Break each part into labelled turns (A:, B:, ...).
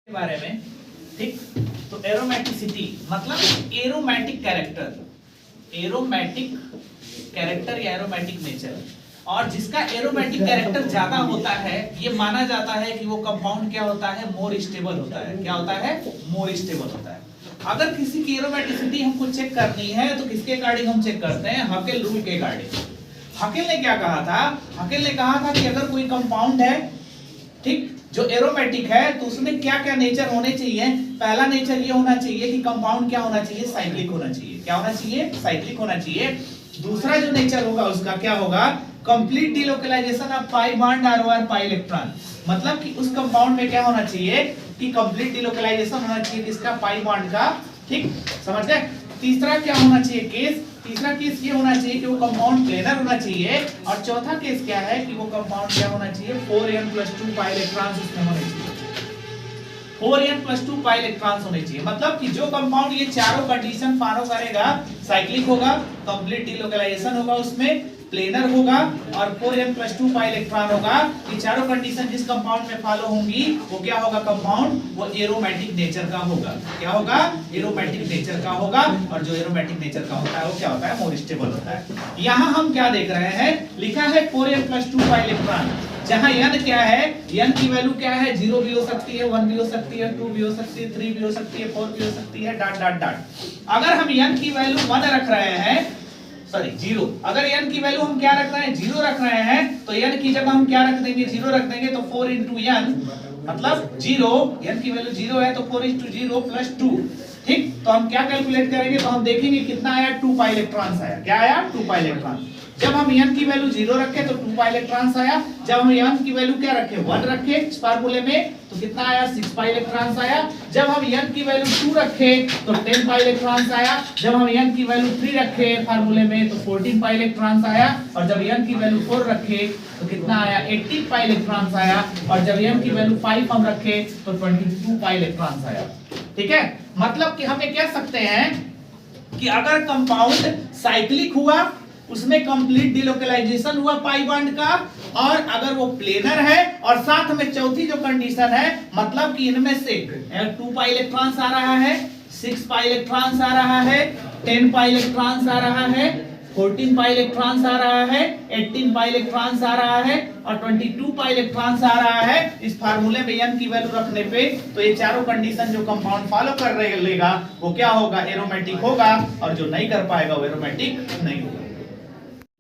A: के बारे में। ठीक, तो एरोमेटिसिटी मतलब एरोमेटिक कैरेक्टर या एरोमेटिक नेचर। और जिसका एरोमेटिक कैरेक्टर ज्यादा होता है ये माना जाता है कि वो कंपाउंड क्या होता है, मोर स्टेबल होता है। क्या होता है? मोर स्टेबल होता है। अगर किसी की एरोमेटिसिटी हमको चेक करनी है तो किसके अकॉर्डिंग हम चेक करते हैं? हकेल रूल के अकॉर्डिंग। हकेल ने क्या कहा था? हकेल ने कहा था कि अगर कोई कंपाउंड है, ठीक, जो एरोमेटिक है, तो उसमें क्या क्या नेचर होने चाहिए। पहला नेचर ये होना चाहिए कि कंपाउंड क्या होना चाहिए, साइक्लिक होना चाहिए। क्या होना चाहिए? साइक्लिक होना चाहिए। दूसरा जो नेचर होगा उसका क्या होगा? Complete delocalisation of pi bond और पाई इलेक्ट्रॉन। मतलब कि उस कंपाउंड में क्या होना चाहिए कि कंप्लीट डिलोकलाइजेशन होना चाहिए किसका? पाई बॉन्ड का। ठीक, समझ गए? तीसरा क्या होना चाहिए केस? तीसरा केस ये होना चाहिए कि वो कंपाउंड प्लेनर होना चाहिए। और चौथा केस क्या है कि वो कंपाउंड क्या होना चाहिए? 4n+2 पाई इलेक्ट्रॉन्स उसमें होने चाहिए। 4n+2 पाई इलेक्ट्रॉन्स होने चाहिए। मतलब कि जो कंपाउंड ये चारों कंडीशन फॉलो करेगा, साइक्लिक होगा, कंप्लीट डिलोकलाइजेशन होगा, उसमें प्लेनर होगा और 4n+2 पाई इलेक्ट्रॉन होगा, ये चारों कंडीशन जिस कंपाउंड में फॉलो होंगी वो क्या होगा? कंपाउंड वो एरोमेटिक नेचर का होगा। क्या होगा? एरोमेटिक नेचर का होगा। और जो एरोमेटिक नेचर का होता है वो क्या होता है? मोर स्टेबल होता है। यहाँ हम क्या देख रहे हैं? लिखा है 4n+2 पाई इलेक्ट्रॉन। जहां n क्या है? n की वैल्यू क्या है? 0 भी हो सकती है, 1 भी हो सकती है, 2 भी हो सकती है, 3 भी हो सकती है, 4 भी हो सकती है, डॉट डॉट डॉट। अगर हम n की वैल्यू 1 रख रहे हैं, सॉरी 0, अगर n की वैल्यू हम क्या रख रहे हैं? 0 रख रहे हैं, तो n की जगह हम क्या रख देंगे? 0 रख देंगे। तो 4 into n मतलब 0, n की वैल्यू 0 है तो 4 into 0 plus 2। ठीक, तो हम क्या कैलकुलेट करेंगे? तो हम देखेंगे कितना आया? 2 पाई इलेक्ट्रॉन्स आया। क्या आया? 2 पाई इलेक्ट्रॉन। जब हम n की वैल्यू 0 रखे तो 2 पाई इलेक्ट्रॉन्स आया। जब हम n की वैल्यू क्या रखे? 1 रखे इस फार्मूले में, तो कितना आया? 6 पाई इलेक्ट्रॉन्स आया। जब हम n की वैल्यू 2 रखे तो 10 पाई इलेक्ट्रॉन्स आया। जब हम n की वैल्यू 3 रखे फार्मूले में तो 14 पाई इलेक्ट्रॉन्स आया। और जब n की वैल्यू 4 रखे तो कितना आया? 18 पाई इलेक्ट्रॉन्स आया। और जब n की वैल्यू 5 हम रखे तो 22 पाई इलेक्ट्रॉन्स आया। ठीक है, मतलब कि हम ये कह सकते हैं कि अगर कंपाउंड साइक्लिक हुआ, उसमें कंप्लीट डिलोकलाइजेशन हुआ पाई बॉन्ड का, और अगर वो प्लेनर है और साथ में चौथी जो कंडीशन है, मतलब कि इनमें से 2 पाई इलेक्ट्रॉन्स आ रहा है, 6 पाई इलेक्ट्रॉन्स आ रहा है, 10 पाई इलेक्ट्रॉन्स आ रहा है, 14 पाई इलेक्ट्रॉन्स आ रहा है, 18 पाई इलेक्ट्रॉन्स आ रहा है और 22 पाई इलेक्ट्रॉन्स आ रहा है। इस फार्मूले में n की वैल्यू रखने पे तो ये चारों कंडीशन जो कंपाउंड फॉलो कर लेगा वो क्या होगा? एरोमेटिक होगा। और जो नहीं कर पाएगा वो एरोमेटिक नहीं होगा।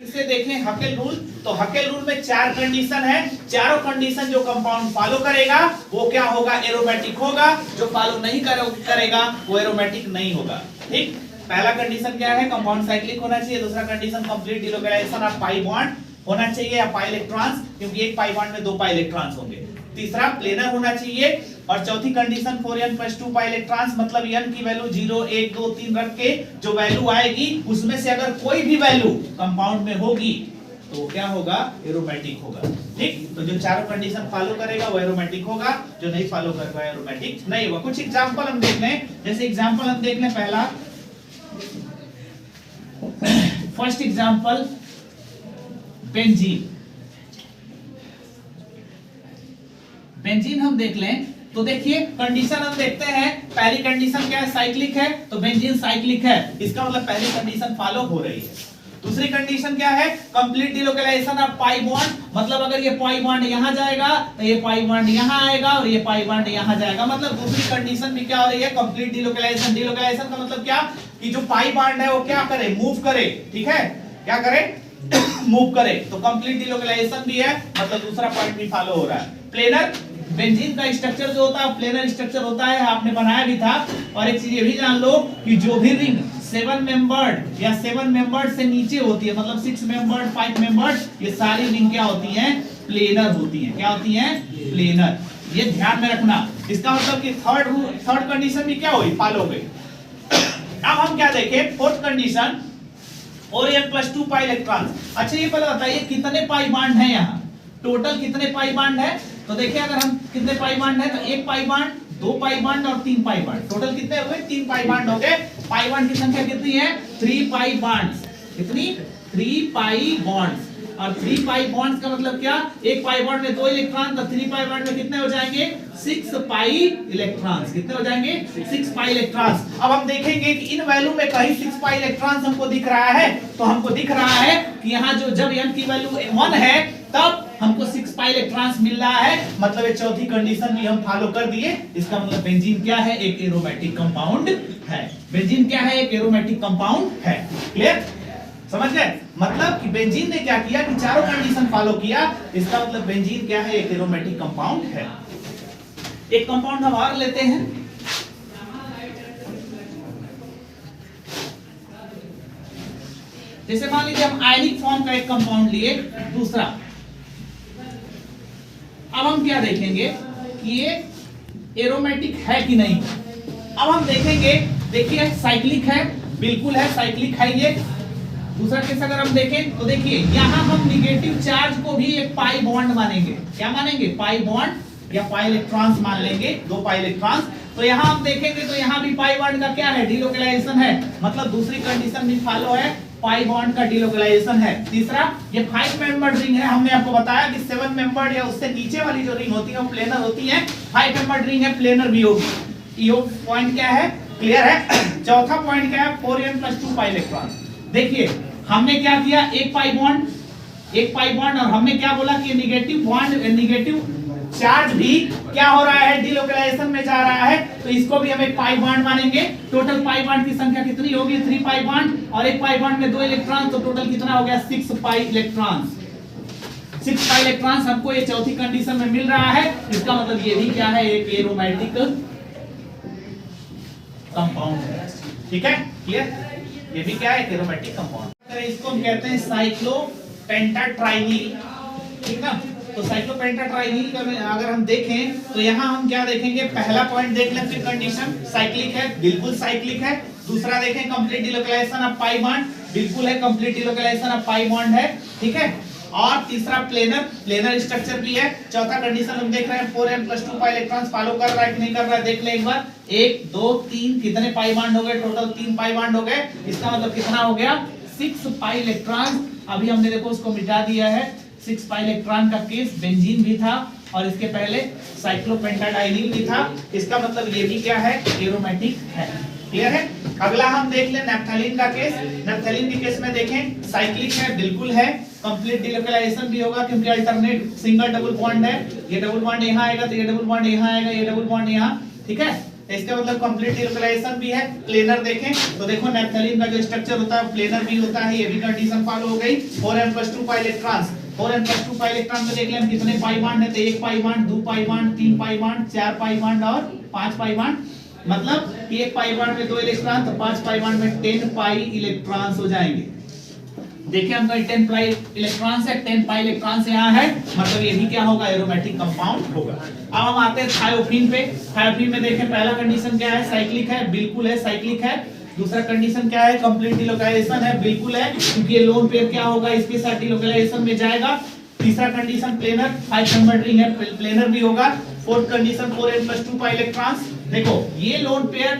A: इसे देखें हकेल रूल, तो हकेल रूल में 4 कंडीशन है। चारों कंडीशन जो कंपाउंड फॉलो करेगा वो क्या होगा? एरोमेटिक होगा। जो फॉलो नहीं करेगा वो एरोमेटिक नहीं होगा। ठीक, पहला कंडीशन क्या है? कंपाउंड साइक्लिक होना चाहिए। दूसरा condition complete delocalisation of pi bond होना चाहिए या पाई इलेक्ट्रॉन्स, क्योंकि एक पाई बॉन्ड में 2 पाई इलेक्ट्रॉन्स होंगे। तीसरा प्लेनर होना चाहिए। और चौथी कंडीशन 4n+2 पाई इलेक्ट्रॉन्स, मतलब n की वैल्यू 0, 1, 2, 3 रख के जो वैल्यू आएगी उसमें से अगर कोई भी वैल्यू कंपाउंड में होगी तो वो क्या होगा? एरोमेटिक होगा। ठीक, तो जो चारों कंडीशन फॉलो करेगा वो एरोमेटिक होगा, जो नहीं फॉलो करेगा एरोमेटिक नहीं होगा। कुछ एग्जांपल हम देख लें। जैसे एग्जांपल हम देख लें, पहला फर्स्ट एग्जांपल बेंजीन। बेंजीन हम देख लें तो देखिए कंडीशन हम देखते हैं। पहली कंडीशन क्या है? साइक्लिक है, तो बेंजीन साइक्लिक है, इसका मतलब पहली कंडीशन फॉलो हो रही है। दूसरी कंडीशन क्या है? Complete delocalisation of pi bond, मतलब अगर ये पाई बॉन्ड यहां जाएगा तो ये पाई बॉन्ड यहां आएगा और ये पाई बॉन्ड यहां जाएगा। मतलब दूसरी कंडीशन भी क्या हो रही है? Complete delocalisation. डिलोकलाइजेशन का मतलब क्या? कि जो पाई बॉन्ड है वो क्या करे? मूव करे। ठीक है, क्या करे? मूव करे। तो कंप्लीट डिलोकलाइजेशन भी है, मतलब दूसरा पॉइंट भी फॉलो हो रहा है। प्लेनर, बेंजीन का स्ट्रक्चर जो होता है प्लेनर स्ट्रक्चर होता है, आपने बनाया भी था। और एक चीज ये भी जान लो कि जो भी रिंग 7 मेंबर्ड या 7 मेंबर्ड से नीचे होती है, मतलब 6 मेंबर्ड, 5 मेंबर्ड, ये सारी रिंग क्या होती हैं? प्लेनर होती हैं। क्या होती हैं? प्लेनर। ये ध्यान में रखना। इसका मतलब कि थर्ड कंडीशन भी क्या हुई? फॉलो हो गई। अब हम क्या देखें? Fourth condition 4n+2 pi electron. अच्छा ये पहले बताइए कितने पाई बॉन्ड है? यहाँ टोटल कितने पाई बॉन्ड है? तो देखिए अगर हम कितने पाई बॉन्ड है तो 1 पाई बॉन्ड, 2 पाई बॉन्ड और 3 पाई बॉन्ड। टोटल कितने हुए? 3 पाई बॉन्ड हो गए। पाई बॉन्ड की संख्या कितनी है? 3 पाई बॉन्ड्स। कितनी? 3 पाई बॉन्ड्स। और 3 पाई बॉन्ड्स का मतलब क्या, एक पाई बॉन्ड में 2 इलेक्ट्रॉन, तो 3 पाई बॉन्ड में कितने हो जाएंगे 6 पाई इलेक्ट्रॉन्स। कितने हो जाएंगे 6 पाई इलेक्ट्रॉन्स। अब हम देखेंगे कि इन वैल्यू में कहीं 6 पाई इलेक्ट्रॉन्स हमको दिख रहा है, तो हमको दिख रहा है कि यहाँ जो जब n की वैल्यू 1 है तब हमको 6 पाई इलेक्ट्रॉन्स मिल रहा है, मतलब ये चौथी कंडीशन भी हम फॉलो कर दिए। इसका मतलब बेंजीन क्या है, एक एरोमेटिक कंपाउंड है। बेंजीन क्या है, एक एरोमेटिक कंपाउंड है। क्लियर, समझ गए? मतलब कि बेंजीन ने क्या किया कि चारों कंडीशन फॉलो किया, इसका मतलब बेंजीन क्या है, एक एरोमेटिक कंपाउंड है। एक कंपाउंड हम और लेते हैं, जैसे मान लीजिए हम आयनिक फॉर्म का एक कंपाउंड लिए दूसरा। अब हम क्या देखेंगे कि ये एरोमेटिक है कि नहीं। अब हम देखेंगे, देखिए साइक्लिक है, बिल्कुल है, साइक्लिक है ये। दूसरा केस अगर हम देखें तो देखिए यहां हम निगेटिव चार्ज को भी एक पाई बॉन्ड मानेंगे। क्या मानेंगे, पाई बॉन्ड या पाई इलेक्ट्रॉन्स मान लेंगे, 2 पाई इलेक्ट्रॉन्स। तो यहां हम देखेंगे तो यहां भी पाई बॉन्ड का क्या है, डिलोकलाइजेशन है, मतलब दूसरी कंडीशन भी फॉलो है, पाई बॉन्ड का डिलोकलाइजेशन है। तीसरा, ये 5 मेंबर रिंग है, हमने आपको बताया कि 7 मेंबर या उससे नीचे वाली जो रिंग होती है वो प्लेनर होती है, 5 मेंबर रिंग है, प्लेनर भी होगी। ये पॉइंट क्या है, क्लियर है। चौथा पॉइंट क्या है, 4n+2 पाई इलेक्ट्रॉन। देखिए हमने क्या किया, एक पाई बॉन्ड, और हमने क्या बोला कि निगेटिव बॉन्ड, निगेटिव चार्ज भी क्या हो रहा है, डिलोकलाइजेशन में जा रहा है, तो इसको भी हम एक पाई बॉन्ड मानेंगे। टोटल पाई बॉन्ड की संख्या कितनी होगी, 3 पाई बॉन्ड, और एक पाई बॉन्ड में 2 इलेक्ट्रॉन, तो टोटल कितना हो गया 6 पाई इलेक्ट्रॉन। 6 पाई इलेक्ट्रॉन हमको ये चौथी कंडीशन में मिल रहा है। इसका मतलब ये भी क्या है, एक एरोमेटिक कंपाउंड है। ठीक है, क्लियर, ये भी क्या है, एरोमेटिक कंपाउंड। इसको हम कहते हैं साइक्लोपेंटाट्राइनिल। ठीक है, तो साइक्लोपेंटाट्राइनिल का अगर हम देखें तो यहाँ हम क्या देखेंगे, पहला पॉइंट देख लें, फिर कंडीशन साइक्लिक है, बिल्कुल साइक्लिक है। दूसरा देखें complete delocalisation of pi bond, बिल्कुल है, complete delocalisation of pi bond है। ठीक है, और तीसरा प्लेनर स्ट्रक्चर भी है। चौथा कंडीशन हम देख रहे हैं 4n+2 पाई इलेक्ट्रॉन्स फॉलो कर रहा है कि नहीं कर रहा है, देख ले एक बार। 1 2 3 कितने पाई बॉन्ड हो गए, टोटल 3 पाई बॉन्ड हो गए। इसका मतलब कितना हो गया, 6 पाई इलेक्ट्रॉन। अभी हमने देखो उसको मिटा दिया है। 6 पाई इलेक्ट्रॉन का केस बेंजीन भी था, और इसके पहले साइक्लोपेंटाडाइनिल भी था। इसका मतलब ये भी क्या है, एरोमेटिक है। क्लियर है। अगला हम देख लें नैप्थलीन का केस। नैप्थलीन के केस में देखें साइक्लिक है, बिल्कुल है, कंप्लीट डिलोकलाइजेशन भी होगा क्योंकि अल्टरनेट सिंगल डबल बॉन्ड है। ये डबल बॉन्ड यहाँ आएगा तो ये डबल बॉन्ड यहाँ आएगा, ये डबल बॉन्ड यहाँ। ठीक है, इसका मतलब कंप्लीट डिलोकलाइजेशन भी है। प्लेनर देखें तो देखो नैप्थलीन का जो स्ट्रक्चर होता है प्लेनर भी होता है, ये भी कंडीशन फॉलो हो गई। 4n+2 pi electrons, 4n+2 pi electron में देख लें कितने पाई बॉन्ड है, तो 1 pi bond, 2 pi bond, 3 pi bond, 4 pi bond और 5 पाई बॉन्ड। मतलब कि 1 पाई बॉन्ड में 2 इलेक्ट्रॉन, तो 5 पाई बॉन्ड में 10 पाई इलेक्ट्रॉन्स हो जाएंगे। देखिए हम 10 पाई इलेक्ट्रॉन्स है, 10 पाई इलेक्ट्रॉन्स यहाँ है, मतलब ये भी क्या होगा, एरोमेटिक कंपाउंड होगा। अब हम आते हैं थायोफीन पे। थायोफीन में देखें पहला कंडीशन क्या है, साइक्लिक है, बिल्कुल है, साइक्लिक है। दूसरा कंडीशन क्या है, कंप्लीट डिलोकलाइजेशन है, बिल्कुल है, क्योंकि ये लोन पेयर क्या होगा, इसके साथ डिलोकलाइजेशन में जाएगा। तीसरा कंडीशन प्लेनर, 5 नंबर रिंग है, प्लेनर भी होगा। Fourth condition 4n+2 pi electrons. देखो ये लोन पेयर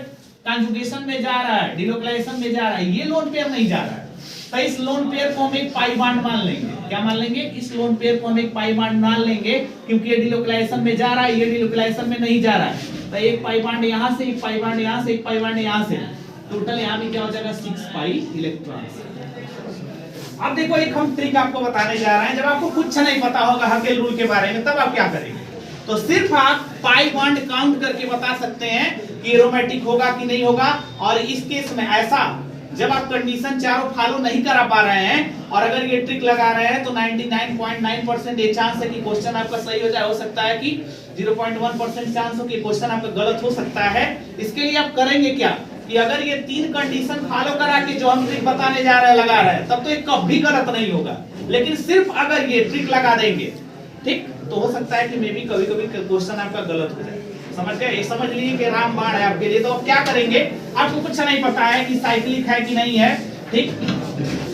A: कॉन्जुगेशन में जा रहा है, डिलोकलाइजेशन में जा रहा है, ये लोन पेयर नहीं जा रहा है, तो इस लोन पेयर को हम एक पाई बॉन्ड मान लेंगे। क्या मान लेंगे, इस लोन पेयर को हम एक पाई बॉन्ड मान लेंगे, क्योंकि ये डिलोकलाइजेशन में जा रहा है, ये डिलोकलाइजेशन में नहीं जा रहा है। तो एक पाई बॉन्ड यहां से, एक पाई बॉन्ड यहां से, एक पाई बॉन्ड यहां से, टोटल यहां भी क्या हो जाएगा 6 पाई इलेक्ट्रॉन्स। अब देखो एक हम ट्रिक आपको बताने जा रहे हैं, जब आपको कुछ नहीं पता होगा हकेल रूल के बारे में तब आप क्या करेंगे, तो सिर्फ आप पाई बॉन्ड काउंट करके बता सकते हैं कि एरोमेटिक होगा कि नहीं होगा। और इस केस में ऐसा जब आप कंडीशन चारों फॉलो नहीं करा पा रहे हैं और अगर ये ट्रिक लगा रहे हैं तो 99.9% ये चांस है कि क्वेश्चन आपका सही हो जाए, हो सकता है कि 0.1% चांस हो कि क्वेश्चन आपका गलत हो सकता है। इसके लिए आप करेंगे क्या कि अगर ये 3 कंडीशन फॉलो करा के जो हम ट्रिक बताने जा रहे हैं लगा रहे हैं, तब तो ये कभी गलत नहीं होगा। लेकिन सिर्फ अगर ये ट्रिक लगा देंगे, ठीक, तो हो सकता है कि मे भी कभी कभी क्वेश्चन आपका गलत हो जाए। समझ गए, ये समझ लीजिए कि रामबाण है आपके लिए। तो आप क्या करेंगे, आपको कुछ नहीं पता है कि साइक्लिक है कि नहीं है, ठीक,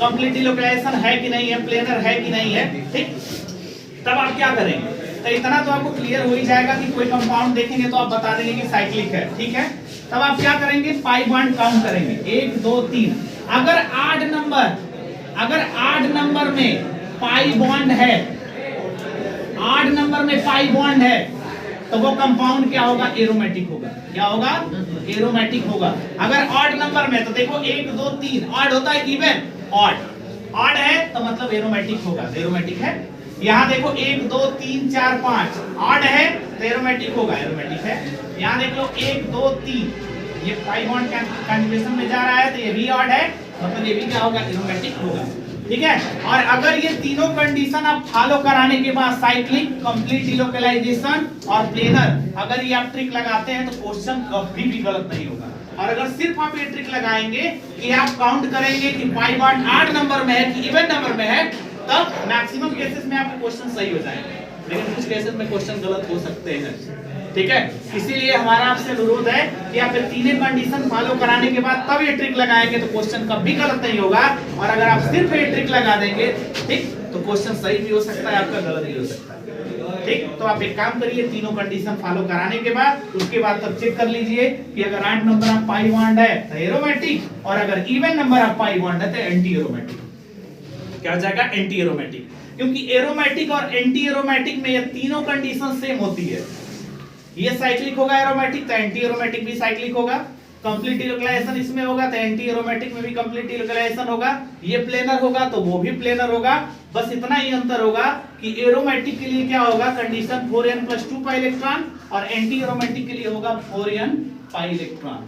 A: कंप्लीट डिलोकलाइजेशन है कि नहीं है, प्लेनर है कि नहीं है, ठीक, तब आप क्या करेंगे, तो इतना तो आपको क्लियर हो ही जाएगा कि कोई कंपाउंड देखेंगे तो आप बता देंगे कि साइक्लिक है, ठीक है। तब आप क्या करेंगे, पाई बॉन्ड काउंट करेंगे, 1 2 3। अगर आड नंबर में पाई बॉन्ड है, 8 नंबर में पाई बॉन्ड है, तो वो कंपाउंड क्या होगा? एरोमेटिक होगा। क्या होगा? एरोमेटिक होगा। अगर ऑड नंबर में तो देखो 1 2 3 ऑड होता है, इवन ऑड है तो मतलब एरोमेटिक होगा, एरोमेटिक है। यहाँ देखो 1 2 3 4 5 ऑड है तो एरोमेटिक होगा, एरोमेटिक है। यहाँ देख लो 1 2 3 ये पाई बॉन्ड कॉन्जुगेशन में जा रहा है तो ये भी ऑड है, मतलब ये भी क्या होगा? एरोमेटिक होगा। ठीक है। और अगर ये तीनों कंडीशन आप फॉलो कराने के बाद साइक्लिक, कंप्लीट डिलोकलाइजेशन और प्लेनर, अगर ये आप ट्रिक लगाते हैं तो क्वेश्चन कभी भी गलत नहीं होगा। और अगर सिर्फ आप ये ट्रिक लगाएंगे कि आप काउंट करेंगे कि पाई बॉन्ड 8 नंबर में है कि इवन नंबर में है, तब मैक्सिमम केसेस में आपके क्वेश्चन सही हो जाएंगे, लेकिन कुछ केसेस में क्वेश्चन गलत हो सकते हैं। ठीक है। इसीलिए हमारा आपसे अनुरोध है कि आप ये तीनों कंडीशन फॉलो कराने के बाद तब ये ट्रिक लगाएंगे तो क्वेश्चन कभी गलत नहीं होगा। और अगर आप सिर्फ ये ट्रिक लगा देंगे, ठीक, तो क्वेश्चन सही भी हो सकता है, आपका गलत भी हो सकता है। ठीक, तो आप एक काम करिए, तीनों कंडीशन फॉलो कराने के बाद उसके बाद तब चेक कर लीजिए कि अगर 8 नंबर आप पाई बॉन्ड है तो एरोमेटिक, और अगर इवन नंबर आप पाई बॉन्ड है तो एंटी एरोमेटिक। क्या हो जाएगा? Anti aromatic. क्योंकि एरोमेटिक और एंटी एरोमेटिक में ये तीनों कंडीशन सेम होती है। ये साइक्लिक होगा एरोमेटिक तो एंटी एरोमेटिक भी साइक्लिक होगा, कंप्लीट डिलोकलाइजेशन इसमें होगा तो एंटी एरोमेटिक में भी कंप्लीट डिलोकलाइजेशन होगा, ये प्लेनर होगा तो वो भी प्लेनर होगा। बस इतना ही अंतर होगा कि एरोमेटिक के लिए क्या होगा? कंडीशन 4n + 2 पाई इलेक्ट्रॉन, और एंटी एरोमेटिक के लिए होगा 4n पाई इलेक्ट्रॉन।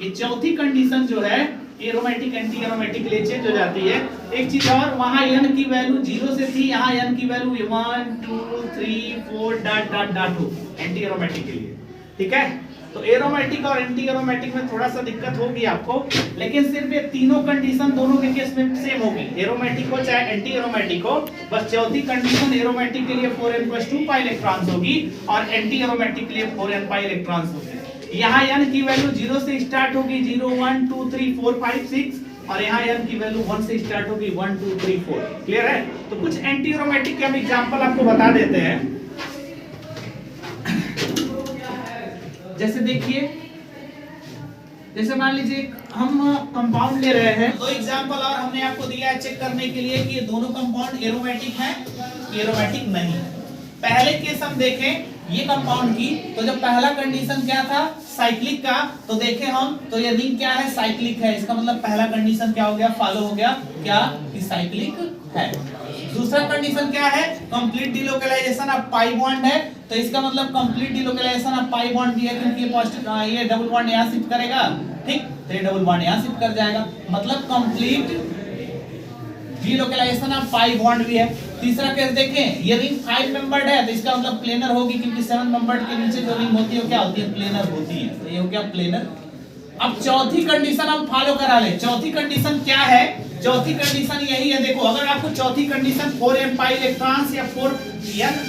A: ये चौथी कंडीशन जो है एरोमेटिक एंटी एरोमेटिक के लिए चेंज हो जाती है। एक चीज और, वहां n की वैल्यू 0 से थी, यहाँ n की वैल्यू 1 2 3 4 डॉट डॉट डॉट हो एंटी एरोमेटिक के लिए। ठीक है। तो एरोमेटिक और एंटी एरोमेटिक में थोड़ा सा दिक्कत होगी आपको, लेकिन सिर्फ ये तीनों कंडीशन दोनों के केस में सेम होगी, एरोमेटिक हो चाहे एंटी एरोमेटिक हो। बस चौथी कंडीशन एरोमेटिक के लिए 4n + 2 पाई इलेक्ट्रॉन्स होगी और एंटी एरोमेटिक के लिए 4n पाई इलेक्ट्रॉन्स होगी। यहाँ n की वैल्यू 0 से स्टार्ट होगी, 0 1 2 3 4 5 6, और यहाँ n की वैल्यू 1 से स्टार्ट होगी, 1 2 3 4। क्लियर है? तो कुछ एंटी एरोमेटिक के हम एग्जांपल आपको बता देते हैं। जैसे देखिए, जैसे मान लीजिए हम कंपाउंड ले रहे हैं, दो एग्जांपल और हमने आपको दिया है चेक करने के लिए कि ये दोनों कंपाउंड एरोमेटिक हैं कि एरोमेटिक नहीं। पहले केस हम देखें ये कंपाउंड की, तो जब पहला कंडीशन क्या था? साइक्लिक का, तो देखें हम, तो ये रिंग क्या है? साइक्लिक है। इसका मतलब पहला कंडीशन क्या हो गया? फॉलो हो गया, क्या? कि साइक्लिक है। दूसरा कंडीशन क्या है? Complete delocalisation of pi bond है, तो इसका मतलब complete delocalisation of pi bond भी है, क्योंकि ये पॉजिटिव, ये डबल बॉन्ड यहाँ शिफ्ट करेगा, ठीक, तो ये डबल बॉन्ड यहाँ शिफ्ट कर जाएगा, मतलब complete delocalisation of pi bond भी है। तीसरा केस देखें, ये रिंग 5 मेंबर्ड है, तो इसका मतलब प्लेनर होगी, क्योंकि 7 मेंबर्ड के नीचे जो रिंग होती है वो क्या होती है? प्लेनर होती है। तो ये हो गया प्लेनर। अब चौथी कंडीशन हम फॉलो करा ले। चौथी कंडीशन क्या है? चौथी कंडीशन यही है, देखो, अगर आपको चौथी कंडीशन 4n पाई इलेक्ट्रॉन्स या 4n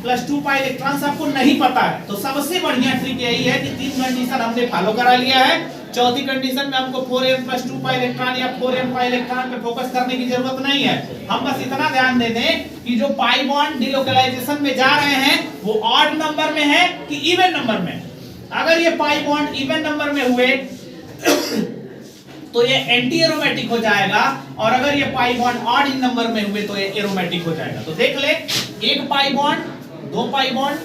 A: + 2 पाई इलेक्ट्रॉन्स आपको नहीं पता है, तो सबसे बढ़िया ट्रिक यही है कि तीन कंडीशन हमने फॉलो करा लिया है। चौथी कंडीशन में हमको 4n + 2 पाई इलेक्ट्रॉन या 4n पाई इलेक्ट्रॉन पे फोकस करने की जरूरत नहीं है। हम बस इतना ध्यान दे दें कि जो पाई बॉन्ड डिलोकलाइजेशन में जा रहे हैं वो ऑड नंबर में है कि इवन नंबर में। अगर ये पाई बॉन्ड इवन नंबर में हुए तो ये एंटी एरोमेटिक हो जाएगा, और अगर ये पाई बॉन्ड ऑड इन नंबर में हुए तो ये एरोमेटिक हो जाएगा। तो देख ले, एक पाई बॉन्ड, दो पाई बॉन्ड,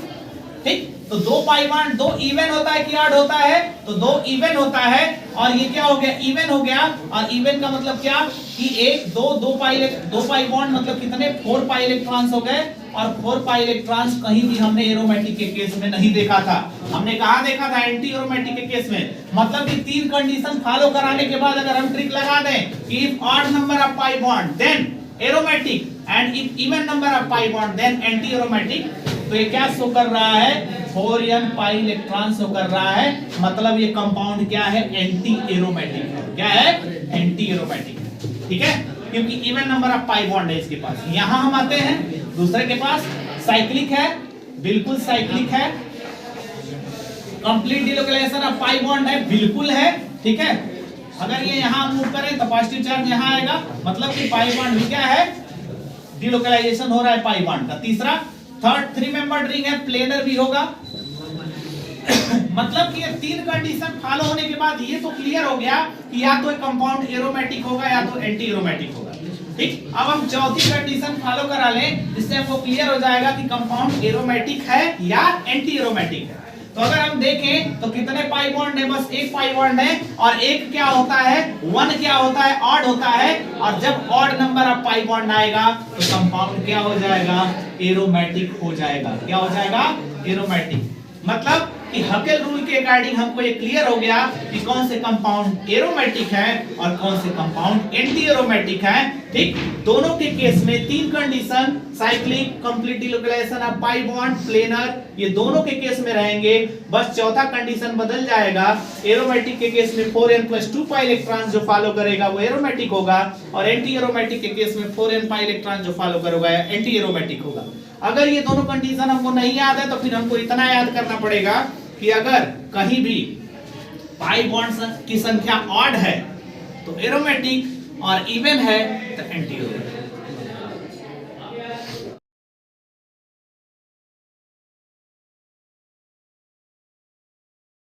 A: ठीक, तो दो पाई बॉन्ड, दो इवन होता है कि ऑड होता है? तो दो इवन होता है, और ये क्या हो गया? इवन हो गया। और इवन का मतलब क्या? कि एक दो पाई बॉन्ड मतलब कितने? 4 पाई इलेक्ट्रॉन्स हो गए, और 4 पाई इलेक्ट्रॉन्स कहीं भी हमने एरोमेटिक के केस में नहीं देखा था। हमने कहा देखा था? एंटी एरोमेटिक के केस में। मतलब कि तीन कंडीशन फॉलो कराने के बाद अगर हम ट्रिक लगा दें कि if odd number of pi bond then aromatic, and if even number of pi bond then anti aromatic, तो ये क्या शो कर रहा है? 4n पाई इलेक्ट्रॉन शो कर रहा है। मतलब ये कंपाउंड क्या है? एंटी एरोमेटिक है। क्या है? Anti aromatic. ठीक है, क्योंकि even number of pi bond है इसके पास। यहां हम आते हैं दूसरे के पास, साइक्लिक है, बिल्कुल साइक्लिक है। Complete delocalisation of pi bond है, बिल्कुल है। ठीक है, अगर ये यहां मूव करें तो पॉजिटिव चार्ज यहां आएगा, मतलब कि पाई बॉन्ड भी क्या है? डिलोकलाइजेशन हो रहा है पाई बॉन्ड का। तीसरा, थर्ड 3 मेंबर्ड रिंग है, प्लेनर भी होगा। मतलब कि ये तीन कंडीशन फॉलो होने के बाद ये तो क्लियर हो गया कि या तो कंपाउंड एरोमेटिक होगा या तो एंटी एरोमेटिक होगा। ठीक। अब हम चौथी कंडीशन फॉलो करा लें, इससे आपको क्लियर हो जाएगा कि कंपाउंड एरोमेटिक है या एंटी एरोमेटिक है। तो अगर हम देखें तो कितने पाई बॉन्ड है, बस एक पाई बॉन्ड है, और एक क्या होता है, वन क्या होता है, ऑड होता है, और जब odd number of pi bond आएगा तो कंपाउंड क्या हो जाएगा, एरोमेटिक हो जाएगा। क्या हो जाएगा, एरोमेटिक। मतलब कि हकेल रूल के अकॉर्डिंग हमको ये क्लियर हो गया कि कौन से कंपाउंड एरोमेटिक है और कौन से कंपाउंड एंटी एरोमेटिक है। ठीक, दोनों के केस में तीन condition, cyclic, complete delocalisation of pi bond, planar, ये दोनों के केस में रहेंगे। बस चौथा कंडीशन बदल जाएगा। एरोमेटिक के केस में 4n+2 पाई इलेक्ट्रॉन जो फॉलो करेगा वो एरोमेटिक होगा, और एंटी एरोमेटिक के केस में 4n पाई इलेक्ट्रॉन जो फॉलो करेगा एंटी एरोमेटिक होगा। अगर ये दोनों कंडीशन हमको नहीं याद है तो फिर हमको इतना याद करना पड़ेगा कि अगर कहीं भी पाई बॉन्ड्स की संख्या ऑड है तो एरोमेटिक, और इवन है तो एंटी एरोमेटिक।